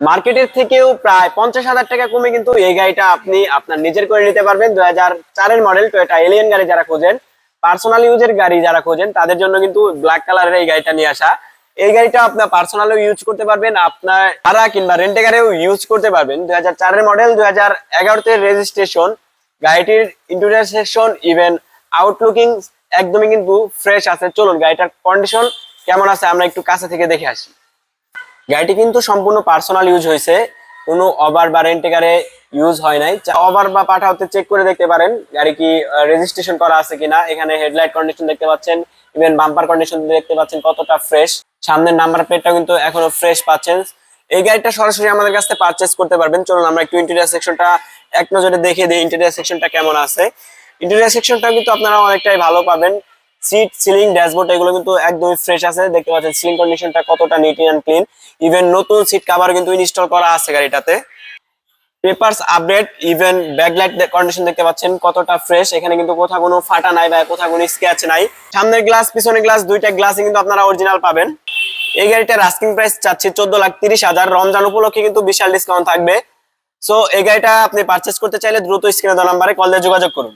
মার্কেটের থেকেও প্রায় 50,000 টাকা কমে কিন্তু এই গাড়িটা আপনি আপনার নিজের করে নিতে পারবেন। 2004-এর মডেল টয়োটা এলিয়ন গাড়ি যারা খোঁজেন, পার্সোনাল ইউজের গাড়ি যারা খোঁজেন, তাদের জন্য কিন্তু ব্ল্যাক কালারের এই গাড়িটা নিয়ে আসা। এই গাড়িটা আপনার পার্সোনালও ইউজ করতে পারবেন, আপনার ভাড়া কিংবা রেন্টে গাড়িও ইউজ করতে পারবেন। 2004-এর মডেল, 2011-তে রেজিস্ট্রেশন। গাড়িটির ইন্টেরিয়র সেকশন ইভেন আউটলুকিং একদমই কিন্তু ফ্রেশ আছে। চলুন গাড়িটার কন্ডিশন কেমন আছে আমরা একটু কাছে থেকে দেখে আসি। গাড়িটি কিন্তু সম্পূর্ণ পার্সোনাল ইউজ হয়েছে, কোনো ওভার বা রেন্টেকারে ইউজ হয় নাই। ওভার বা পাঠা হতে চেক করে দেখতে পারেন গাড়ি কি রেজিস্ট্রেশন করা আছে কিনা। এখানে হেডলাইট কন্ডিশন দেখতে পাচ্ছেন, ইভেন বাম্পার কন্ডিশন দেখতে পাচ্ছেন কতটা ফ্রেশ। সামনের নাম্বার প্লেটটা কিন্তু এখনো ফ্রেশ পাচ্ছেন। এই গাড়িটা সরাসরি আমাদের কাছ থেকে পারচেজ করতে পারবেন। চলুন আমরা একটু ইন্টেরিয়র সেকশনটা এক নজরে দেখে দিই ইন্টেরিয়র সেকশনটা কেমন আছে। ইন্টেরিয়র সেকশনটা কিন্তু আপনারা অনেকটাই ভালো পাবেন। সিট, সিলিং, ড্যাশবোর্ড এগুলো কিন্তু একদমই ফ্রেশ আছে। দেখতে পাচ্ছেন সিলিং কন্ডিশনটা কতটা নিট এন্ড ক্লিন। ইভেন নতুন সিট কভার কিন্তু ইনস্টল করা আছে গাড়িটাতে। Papers update, even backlight condition দেখতে পাচ্ছেন কতটা ফ্রেশ। এখানে কিন্তু কোথাও কোনো ফাটা নাই বা কোথাও কোনো স্ক্র্যাচ নাই। সামনের গ্লাস, পিছনের গ্লাস দুইটা গ্লাসই কিন্তু আপনারা অরিজিনাল পাবেন। এই গাড়িটার আস্কিং প্রাইস চাচ্ছি 14,30,000। রমজান উপলক্ষে কিন্তু বিশাল ডিসকাউন্ট থাকবে। সো এই গাড়িটা আপনি পারচেজ করতে চাইলে দ্রুত স্ক্রিনে দেওয়া নাম্বারে কল দিয়ে যোগাযোগ করুন।